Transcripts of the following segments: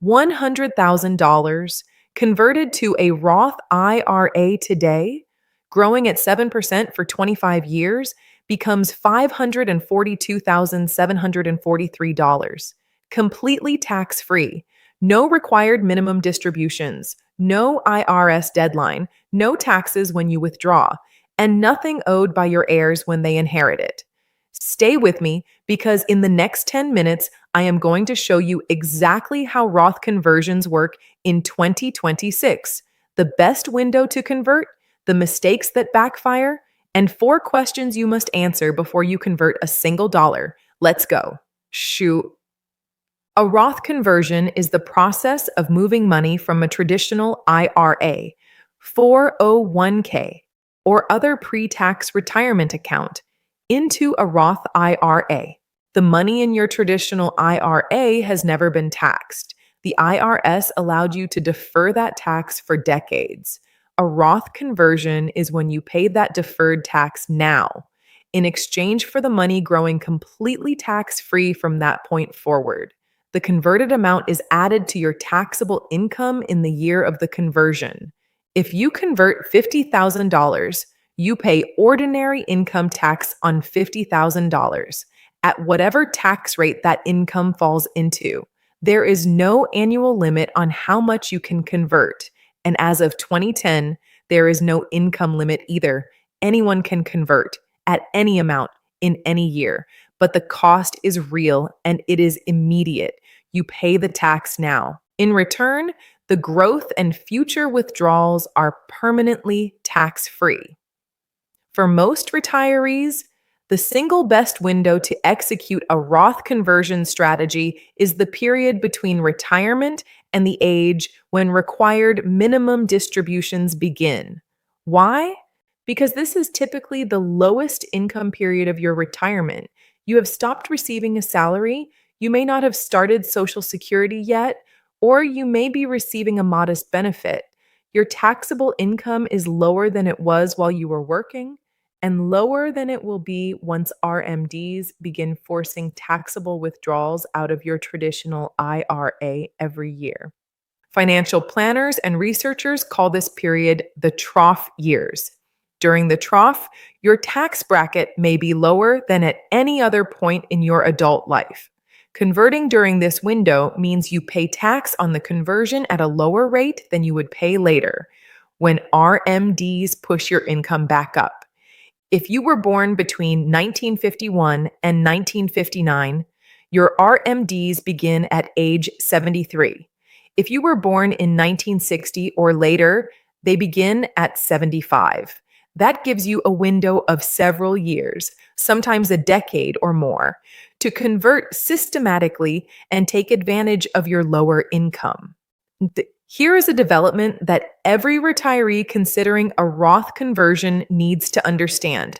$100,000 converted to a Roth IRA today, growing at 7% for 25 years, becomes $542,743, completely tax-free. No required minimum distributions, no IRS deadline, no taxes when you withdraw, and nothing owed by your heirs when they inherit it. Stay with me because in the next 10 minutes, I am going to show you exactly how Roth conversions work in 2026, the best window to convert, the mistakes that backfire, and 4 questions you must answer before you convert a single dollar. Let's go. Shoot. A Roth conversion is the process of moving money from a traditional IRA, 401k, or other pre-tax retirement account into a Roth IRA. The money in your traditional IRA has never been taxed. The IRS allowed you to defer that tax for decades. A Roth conversion is when you pay that deferred tax now, in exchange for the money growing completely tax-free from that point forward. The converted amount is added to your taxable income in the year of the conversion. If you convert $50,000, you pay ordinary income tax on $50,000 at whatever tax rate that income falls into. There is no annual limit on how much you can convert, and as of 2010, there is no income limit either. Anyone can convert at any amount in any year, but the cost is real and it is immediate. You pay the tax now. In return, the growth and future withdrawals are permanently tax-free. For most retirees, the single best window to execute a Roth conversion strategy is the period between retirement and the age when required minimum distributions begin. Why? Because this is typically the lowest income period of your retirement. You have stopped receiving a salary, you may not have started Social Security yet, or you may be receiving a modest benefit. Your taxable income is lower than it was while you were working, and lower than it will be once RMDs begin forcing taxable withdrawals out of your traditional IRA every year. Financial planners and researchers call this period the trough years. During the trough, your tax bracket may be lower than at any other point in your adult life. Converting during this window means you pay tax on the conversion at a lower rate than you would pay later, when RMDs push your income back up. If you were born between 1951 and 1959, your RMDs begin at age 73. If you were born in 1960 or later, they begin at 75. That gives you a window of several years, sometimes a decade or more, to convert systematically and take advantage of your lower income. Here is a development that every retiree considering a Roth conversion needs to understand.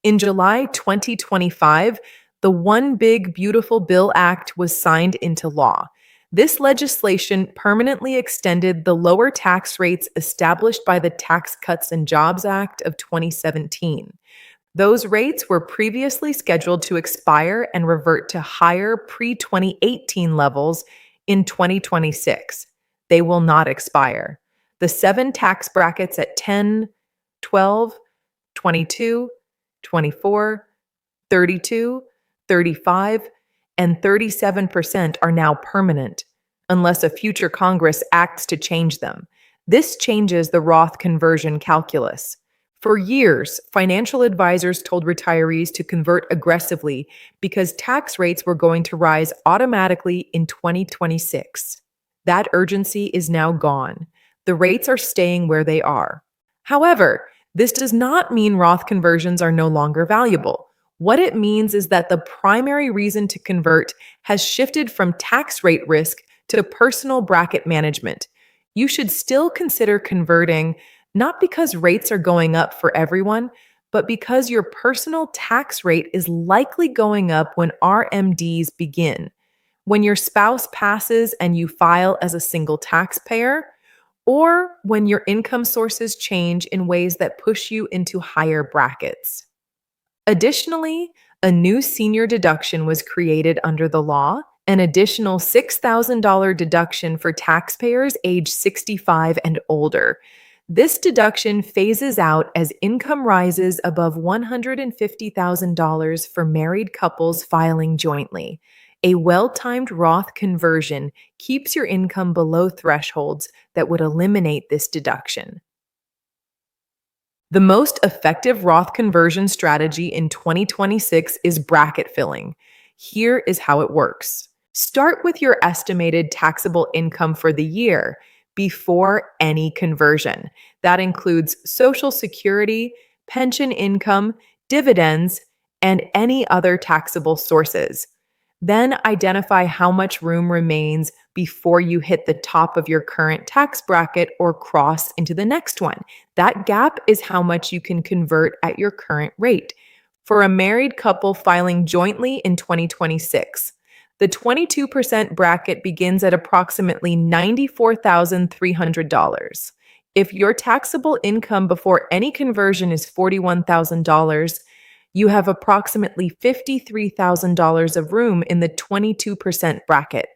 In July 2025, the One Big Beautiful Bill Act was signed into law. This legislation permanently extended the lower tax rates established by the Tax Cuts and Jobs Act of 2017. Those rates were previously scheduled to expire and revert to higher pre-2018 levels in 2026. They will not expire. The 7 tax brackets at 10, 12, 22, 24, 32, 35, and 37% are now permanent, unless a future Congress acts to change them. This changes the Roth conversion calculus. For years, financial advisors told retirees to convert aggressively because tax rates were going to rise automatically in 2026. That urgency is now gone. The rates are staying where they are. However, this does not mean Roth conversions are no longer valuable. What it means is that the primary reason to convert has shifted from tax rate risk to personal bracket management. You should still consider converting, not because rates are going up for everyone, but because your personal tax rate is likely going up when RMDs begin. When your spouse passes and you file as a single taxpayer, or when your income sources change in ways that push you into higher brackets. Additionally, a new senior deduction was created under the law an additional $6,000 deduction for taxpayers age 65 and older. This deduction phases out as income rises above $150,000 for married couples filing jointly. A well-timed Roth conversion keeps your income below thresholds that would eliminate this deduction. The most effective Roth conversion strategy in 2026 is bracket filling. Here is how it works. Start with your estimated taxable income for the year before any conversion. That includes Social Security, pension income, dividends, and any other taxable sources. Then identify how much room remains before you hit the top of your current tax bracket or cross into the next one. That gap is how much you can convert at your current rate. For a married couple filing jointly in 2026, the 22% bracket begins at approximately $94,300. If your taxable income before any conversion is $41,000, you have approximately $53,000 of room in the 22% bracket.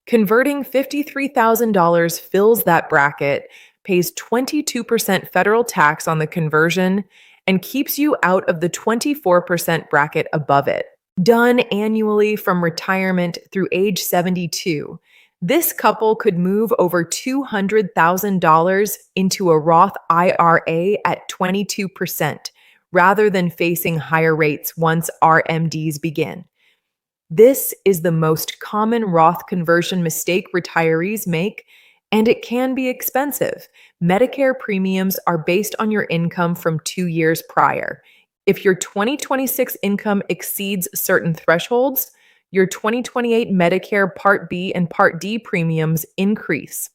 Converting $53,000 fills that bracket, pays 22% federal tax on the conversion, and keeps you out of the 24% bracket above it. Done annually from retirement through age 72. This couple could move over $200,000 into a Roth IRA at 22%, rather than facing higher rates once RMDs begin. This is the most common Roth conversion mistake retirees make, and it can be expensive. Medicare premiums are based on your income from 2 years prior. If your 2026 income exceeds certain thresholds, your 2028 Medicare Part B and Part D premiums increase.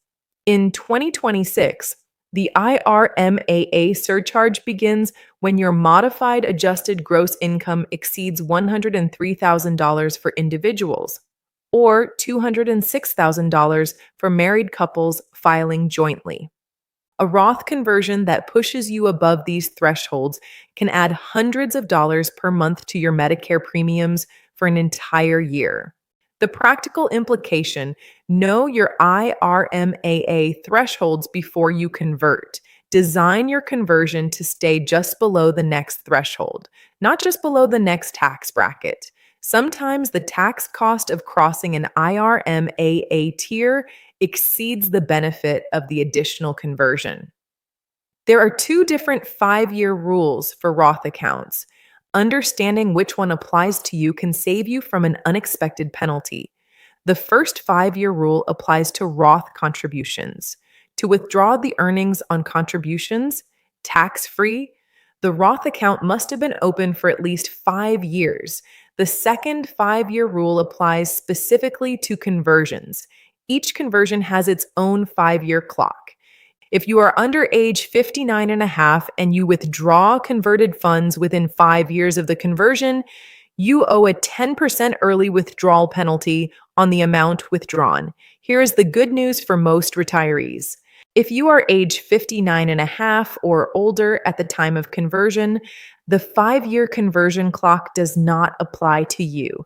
In 2026, the IRMAA surcharge begins when your modified adjusted gross income exceeds $103,000 for individuals, or $206,000 for married couples filing jointly. A Roth conversion that pushes you above these thresholds can add hundreds of dollars per month to your Medicare premiums for an entire year. The practical implication: know your IRMAA thresholds before you convert. Design your conversion to stay just below the next threshold, not just below the next tax bracket. Sometimes the tax cost of crossing an IRMAA tier exceeds the benefit of the additional conversion. There are two different 5-year rules for Roth accounts. Understanding which one applies to you can save you from an unexpected penalty. The first 5-year rule applies to Roth contributions. To withdraw the earnings on contributions, tax-free, the Roth account must have been open for at least 5 years. The second 5-year rule applies specifically to conversions. Each conversion has its own 5-year clock. If you are under age 59 and a half and you withdraw converted funds within 5 years of the conversion, you owe a 10% early withdrawal penalty on the amount withdrawn. Here is the good news for most retirees. If you are age 59 and a half or older at the time of conversion, the 5-year conversion clock does not apply to you.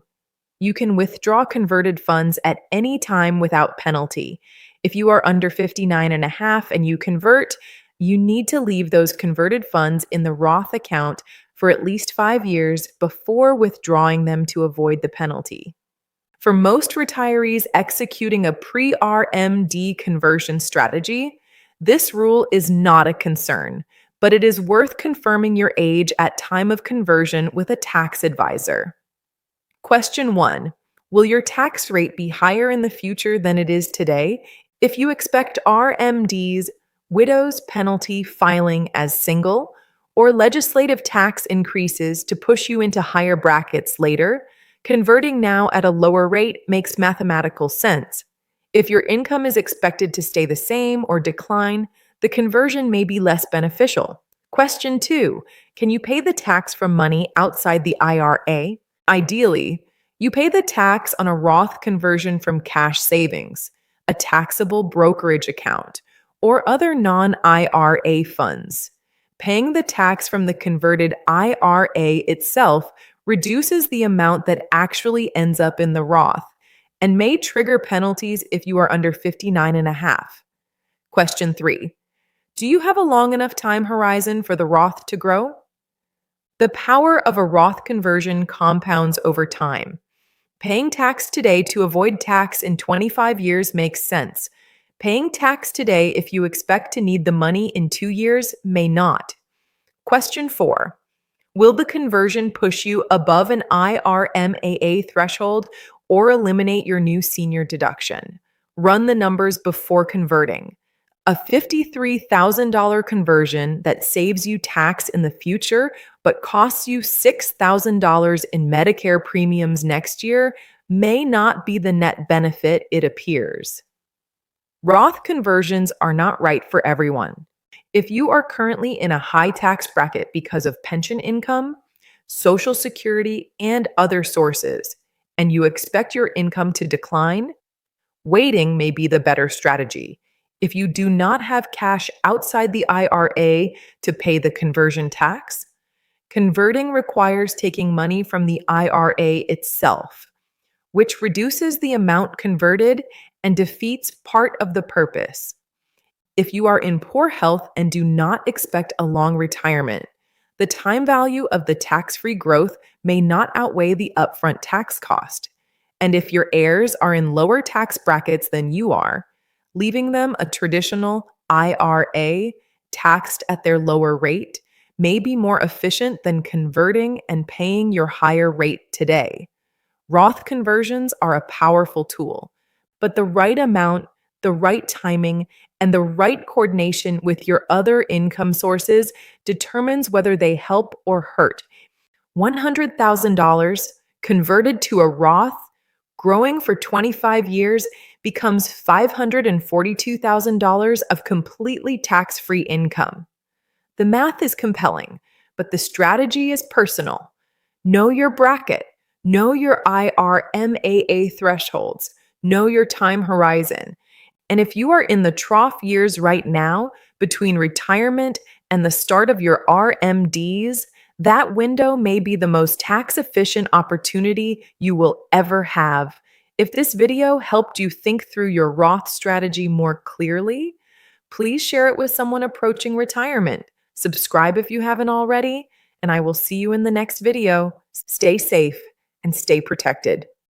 You can withdraw converted funds at any time without penalty. If you are under 59 and a half and you convert, you need to leave those converted funds in the Roth account for at least 5 years before withdrawing them to avoid the penalty. For most retirees executing a pre-RMD conversion strategy, this rule is not a concern, but it is worth confirming your age at time of conversion with a tax advisor. Question 1. Will your tax rate be higher in the future than it is today if you expect RMDs, widow's penalty filing as single, or legislative tax increases to push you into higher brackets later? Converting now at a lower rate makes mathematical sense. If your income is expected to stay the same or decline, the conversion may be less beneficial. Question 2. Can you pay the tax from money outside the IRA? Ideally, you pay the tax on a Roth conversion from cash savings, a taxable brokerage account, or other non-IRA funds. Paying the tax from the converted IRA itself reduces the amount that actually ends up in the Roth. and may trigger penalties if you are under 59 and a half. Question 3. Do you have a long enough time horizon for the Roth to grow? The power of a Roth conversion compounds over time. Paying tax today to avoid tax in 25 years makes sense. Paying tax today if you expect to need the money in 2 years may not. Question 4. Will the conversion push you above an IRMAA threshold or eliminate your new senior deduction? Run the numbers before converting. A $53,000 conversion that saves you tax in the future but costs you $6,000 in Medicare premiums next year may not be the net benefit it appears. Roth conversions are not right for everyone. If you are currently in a high tax bracket because of pension income, Social Security, and other sources, and you expect your income to decline, waiting may be the better strategy. If you do not have cash outside the IRA to pay the conversion tax, converting requires taking money from the IRA itself, which reduces the amount converted and defeats part of the purpose. If you are in poor health and do not expect a long retirement, the time value of the tax-free growth may not outweigh the upfront tax cost. And if your heirs are in lower tax brackets than you are, leaving them a traditional IRA taxed at their lower rate may be more efficient than converting and paying your higher rate today. Roth conversions are a powerful tool, but the right amount, the right timing, and the right coordination with your other income sources determines whether they help or hurt. $100,000 converted to a Roth, growing for 25 years, becomes $542,000 of completely tax-free income. The math is compelling, but the strategy is personal. Know your bracket, know your IRMAA thresholds, know your time horizon. And if you are in the trough years right now, between retirement and the start of your RMDs, that window may be the most tax-efficient opportunity you will ever have. If this video helped you think through your Roth strategy more clearly, please share it with someone approaching retirement. Subscribe if you haven't already, and I will see you in the next video. Stay safe and stay protected.